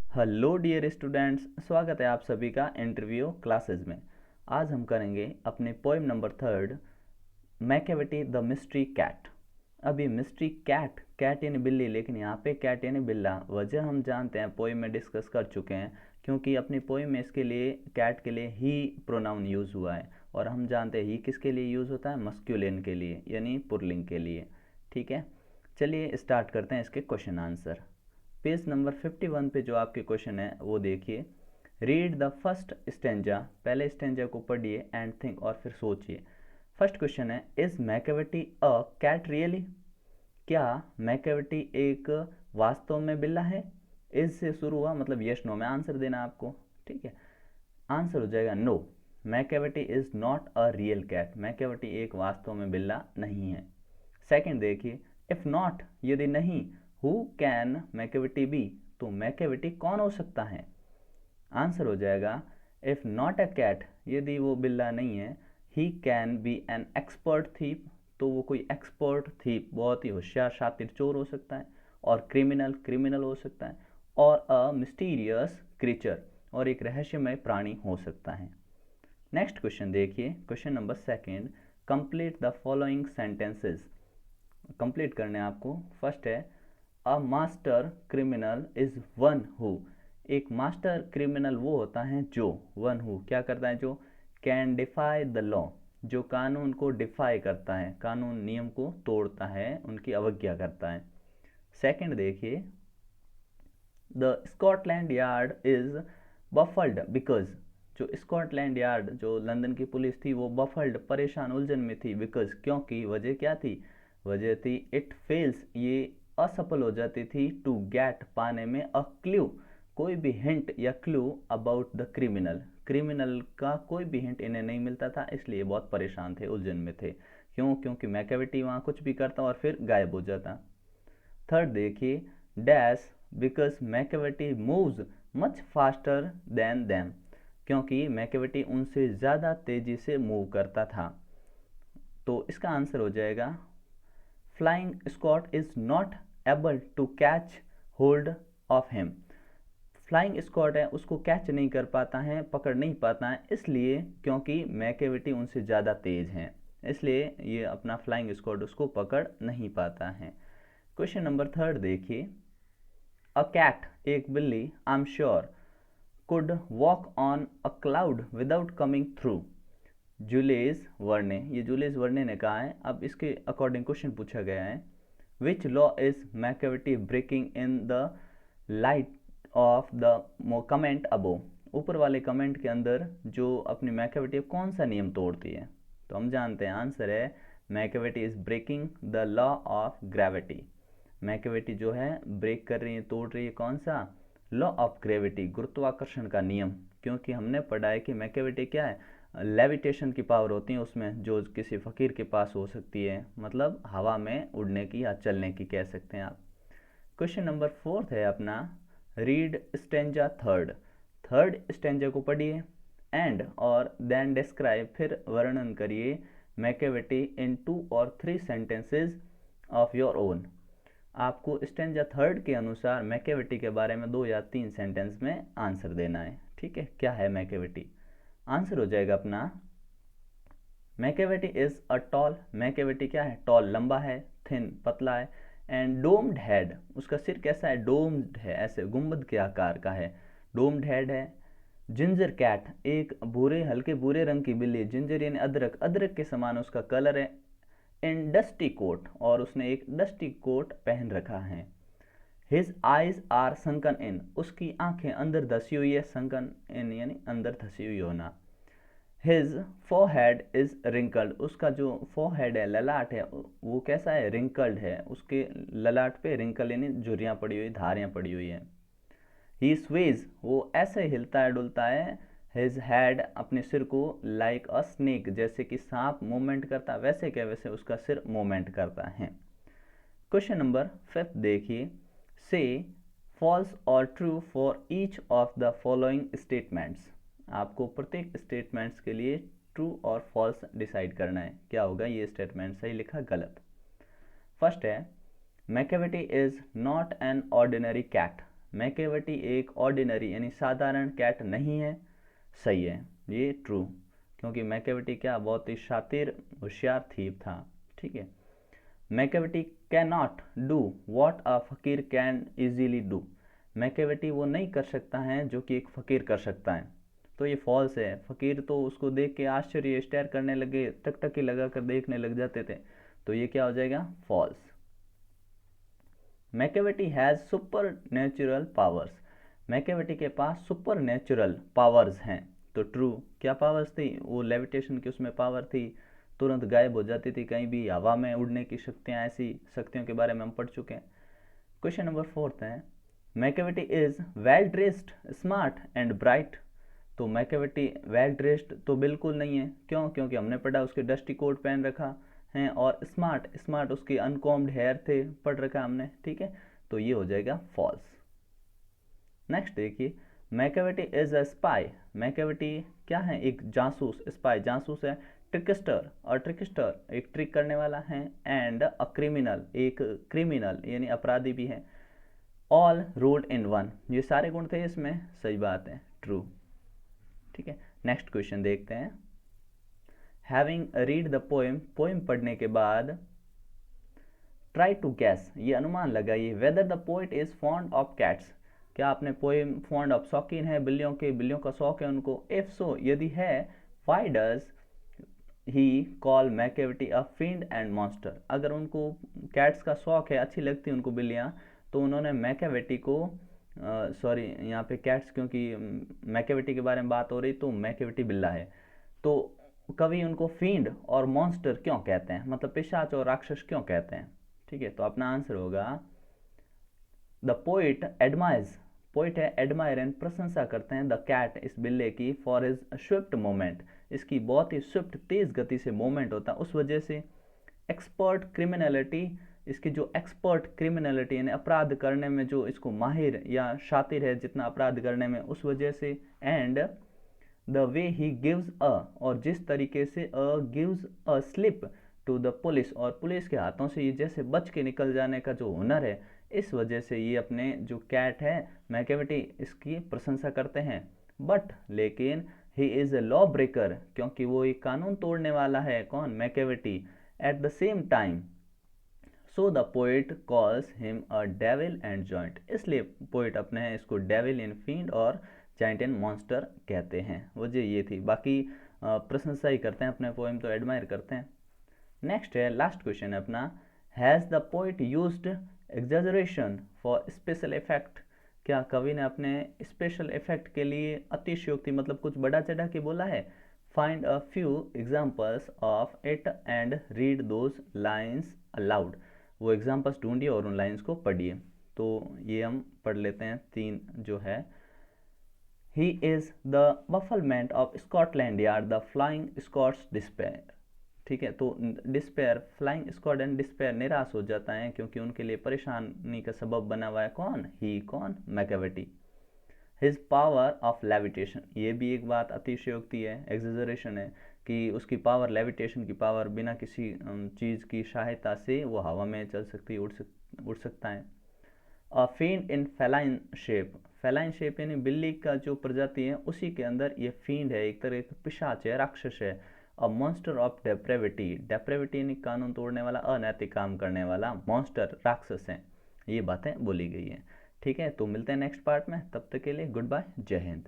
Hello dear students, स्वागत है आप सभी का इंटरव्यू क्लासेस में। आज हम करेंगे अपने poem number 3 Macavity the mystery cat. अभी मिस्ट्री कैट, कैट यानी बिल्ली, लेकिन यहाँ पे कैट यानी बिल्ला। वजह हम जानते हैं, पोएम में डिस्कस कर चुके हैं, क्योंकि अपनी पोएम में इसके लिए कैट के लिए ही प्रोनाउन यूज़ हुआ है। और हम जानते हैं ही किसके लिए यूज़ होता है, मस्क्यूलिन के लिए यानी पुल्लिंग के लिए। ठीक है, चलिए स्टार्ट करते हैं इसके क्वेश्चन आंसर। पेज नंबर 51 पे जो आपके क्वेश्चन है वो देखिए। रीड द फर्स्ट स्टेंजा, पहले स्टेंजा को पढ़िए एंड थिंक, और फिर सोचिए। फर्स्ट क्वेश्चन है, is Macavity a cat really? क्या मैकेविटी एक वास्तव में बिल्ला है? इज से शुरू हुआ, मतलब यस नो में आंसर देना आपको। ठीक है, आंसर हो जाएगा no, Macavity is not a real cat. Macavity एक वास्तव में बिल्ला नहीं है। सेकंड देखिए, इफ नॉट, यदि नहीं, हु कैन मैकेविटी बी? तो मैकेविटी कौन हो सकता है? आंसर हो जाएगा इफ नॉट अ कैट, यदि वो बिल्ला नहीं है, he can be an expert thief, तो वो कोई एक्सपर्ट थीप, बहुत ही होशियार शातिर चोर हो सकता है। और क्रिमिनल, क्रिमिनल हो सकता है। और अ मिस्टीरियस क्रीचर, और एक रहस्यमय प्राणी हो सकता है। नेक्स्ट क्वेश्चन देखिए, question number 2, complete the following sentences. Complete करने आपको। फर्स्ट है, a master criminal is one who. एक मास्टर क्रिमिनल वो होता है जो, वन हु क्या करता है, जो कैन डिफाई द लॉ, जो कानून को डिफाई करता है, कानून नियम को तोड़ता है, उनकी अवज्ञा करता है। सेकंड देखिए, the Scotland Yard is baffled because, जो स्कॉटलैंड यार्ड, जो लंदन की पुलिस थी, वो बफल्ड, परेशान, उलझन में थी। बिकॉज, क्योंकि, वजह क्या थी? वजह थी इट फेल्स, ये असफल हो जाती थी, टू गेट, पाने में, अ क्ल्यू, कोई भी हिंट या clue, about the criminal, criminal का कोई भी हिंट इन्हें नहीं मिलता था, इसलिए बहुत परेशान थे, उलझन में थे। क्यों? क्योंकि मैकेविटी वहाँ कुछ भी करता और फिर गायब हो जाता। थर्ड देखिए, dash because Macavity moves much faster than them, क्योंकि मैकेविटी उनसे ज़्यादा तेज़ी से मूव करता था। तो इसका आंसर हो जाएगा, flying squad is not able to catch hold of him. Flying squad है, उसको कैच नहीं कर पाता है, पकड़ नहीं पाता है, इसलिए क्योंकि मैकेविटी उनसे ज़्यादा तेज़ हैं, इसलिए ये अपना फ्लाइंग स्कॉट उसको पकड़ नहीं पाता है। क्वेश्चन नंबर 3 देखिए, अ कैट, एक बिल्ली, I am sure, could walk on a cloud without coming through. Julius Verne, ये जूलियस वर्ने ने कहा है। अब इसके अकॉर्डिंग क्वेश्चन पूछा गया है, which law is Macavity breaking in the light of the comment above. ऊपर वाले कमेंट के अंदर जो अपनी मैकेविटी कौन सा नियम तोड़ती है? तो हम जानते हैं आंसर है, Macavity is breaking the law of gravity. Macavity जो है ब्रेक कर रही है, तोड़ रही है, कौन सा? लॉ ऑफ ग्रेविटी, गुरुत्वाकर्षण का नियम। क्योंकि हमने पढ़ा है कि मैकेविटी क्या है, लेविटेशन की पावर होती है उसमें, जो किसी फ़कीर के पास हो सकती है, मतलब हवा में उड़ने की या चलने की कह सकते हैं आप। क्वेश्चन नंबर 4 है अपना, read stanza third, third stanza को पढ़िए एंड और देन डिस्क्राइब, फिर वर्णन करिए मैकेविटी इन 2 और 3 सेंटेंसेस ऑफ योर ओन। आपको स्टेंजा थर्ड के अनुसार मैकेविटी के बारे में 2 या 3 सेंटेंस में आंसर देना है। ठीक है, क्या है मैकेविटी? आंसर हो जाएगा अपना, Macavity is a tall, Macavity क्या है? टॉल, लंबा है, थिन, पतला है, एंड डोम्ड हेड, उसका सिर कैसा है? डोम्ड है, ऐसे गुंबद के आकार का है, डोम्ड हेड है। जिंजर कैट, एक भूरे, हल्के भूरे रंग की बिल्ली, जिंजर यानी अदरक, अदरक के समान उसका कलर है। इन डस्टी कोट, और उसने एक डस्टी कोट पहन रखा है। हिज आइज आर संकन इन, उसकी आंखें अंदर धसी हुई है, संकन इन यानी अंदर धसी हुई होना। हिज फोरहेड इज रिंकल्ड, उसका जो फोरहेड है, ललाट है, वो कैसा है? रिंकल्ड है, उसके ललाट पे रिंकल यानी झुर्रियाँ पड़ी हुई, धारियाँ पड़ी हुई है। ही स्वेज, वो ऐसे हिलता है डुलता है, हिज हेड, अपने सिर को, लाइक अ स्नेक, जैसे कि सांप मूवमेंट करता है, वैसे क्या, वैसे उसका सिर मूवमेंट करता है। क्वेश्चन नंबर 5 देखिए, से फॉल्स और true for each of the following statements. आपको प्रत्येक स्टेटमेंट्स के लिए ट्रू और फॉल्स डिसाइड करना है, क्या होगा ये स्टेटमेंट, सही लिखा, गलत। फर्स्ट है, Macavity is not an ordinary cat, Macavity एक ऑर्डिनरी यानी साधारण कैट नहीं है। सही है, ये ट्रू, क्योंकि मैकेविटी क्या बहुत ही शातिर होशियार थीव था। ठीक है। Macavity can not do what a फकीर कैन इजीली डू। मैकेविटी वो नहीं कर सकता है जो कि एक फ़कीर कर सकता है, तो ये फॉल्स है। फ़कीर तो उसको देख के आश्चर्य स्टेयर करने लगे, टकटकी लगा कर देखने लग जाते थे, तो ये क्या हो जाएगा, false. Macavity has supernatural powers. Macavity के पास सुपर नेचुरल पावर्स हैं, तो ट्रू। क्या पावर्स थी, वो लेविटेशन की उसमें पावर थी, तुरंत गायब हो जाती थी, कहीं भी हवा में उड़ने की शक्तियाँ, ऐसी शक्तियों के बारे में हम पढ़ चुके हैं। क्वेश्चन नंबर 4 है, Macavity is well dressed, smart and bright. तो मैकेविटी वेल ड्रेस्ड तो बिल्कुल नहीं है, क्यों, क्योंकि हमने पढ़ा उसके डस्टी कोट पहन रखा है, और स्मार्ट स्मार्ट उसके अनकॉम्ड हेयर थे, पढ़ रखा हमने। ठीक है, तो ये हो जाएगा फॉल्स। नेक्स्ट देखिए, Macavity is a spy. Macavity क्या है, एक जासूस। स्पाई जासूस है। ट्रिकस्टर, और ट्रिकस्टर एक ट्रिक करने वाला है। एंड अ क्रिमिनल, एक क्रिमिनल यानी अपराधी भी है। ऑल रोल्ड इन वन, ये सारे गुण थे इसमें। सही बात है, ट्रू। ठीक है, नेक्स्ट क्वेश्चन देखते हैं। Having read the poem, poem पढ़ने के बाद ट्राई टू गैस, ये अनुमान लगाइए, whether the poet is fond of cats. क्या आपने पोएम फॉन्ड ऑफ, शौकीन है बिल्लियों के, बिल्लियों का शौक है उनको। इफ सो, यदि है, why does he call Macavity a fiend and monster. अगर उनको कैट्स का शौक है, अच्छी लगती उनको बिल्लियाँ, तो उन्होंने मैकेविटी को सॉरी यहाँ पे कैट्स, क्योंकि मैकेविटी के बारे में बात हो रही, तो मैकेविटी बिल्ला है, तो कवि उनको फींड और मॉन्स्टर क्यों कहते हैं, मतलब पिशाच और राक्षस क्यों कहते हैं। ठीक है, तो अपना आंसर होगा द पोइट एडमायर्स, पोइट है एडमायर एंड प्रशंसा करते हैं, द कैट इस बिल्ले की, फॉर हिज स्विफ्ट मोमेंट, इसकी बहुत ही स्विफ्ट तेज गति से मोमेंट होता है उस वजह से। एक्सपर्ट क्रिमिनलिटी, इसकी जो एक्सपर्ट क्रिमिनलिटी यानी अपराध करने में जो इसको माहिर या शातिर है जितना अपराध करने में, उस वजह से। And the way he gives a, और जिस तरीके से a gives a slip to the police, और पुलिस के हाथों से ये जैसे बच के निकल जाने का जो हुनर है, इस वजह से ये अपने जो कैट है मैकेविटी, इसकी प्रशंसा करते हैं। बट लेकिन he is a law breaker, क्योंकि वो एक कानून तोड़ने वाला है, कौन, Macavity. At the same time, so the poet calls him a devil and joint, इसलिए पोइट अपने इसको डेविल इन फींड और जाइंट एंड मॉन्स्टर कहते हैं। वजह ये थी, बाकी प्रशंसा ही करते हैं अपने पोएम, तो एडमायर करते हैं। नेक्स्ट है, लास्ट क्वेश्चन है अपना, has the poet used exaggeration for special effect. क्या कवि ने अपने स्पेशल इफेक्ट के लिए अतिशयोक्ति, मतलब कुछ बड़ा चढ़ा के बोला है। Find a few examples of it and read those lines allowed. वो एग्जाम्पल्स ढूंढिए और उन लाइन्स को पढ़िए। तो ये हम पढ़ लेते हैं, 3 जो है। He is the bafflement of Scotland Yard, the flying squad's despair. ठीक है, तो despair, flying squad and despair निराश हो जाता है, क्योंकि उनके लिए परेशानी का सबब बना हुआ है कौन, ही, कौन, Macavity. His power of levitation, ये भी एक बात अतिशयोक्ति है, एग्जेजरेशन है, कि उसकी पावर, लेविटेशन की पावर, बिना किसी चीज़ की सहायता से वो हवा में चल सकती है, उड़ सकता है। अ फींड इन फेलाइन शेप, फेलाइन शेप यानी बिल्ली का जो प्रजाति है उसी के अंदर ये फींड है, एक तरह का पिशाच है, राक्षस है। अ मॉन्स्टर ऑफ डेप्रेविटी, डेप्रेविटी यानी कानून तोड़ने वाला, अनैतिक काम करने वाला, मॉन्स्टर राक्षस है। ये बातें बोली गई हैं। ठीक है, तो मिलते हैं नेक्स्ट पार्ट में, तब तक के लिए गुड बाय, जय हिंद।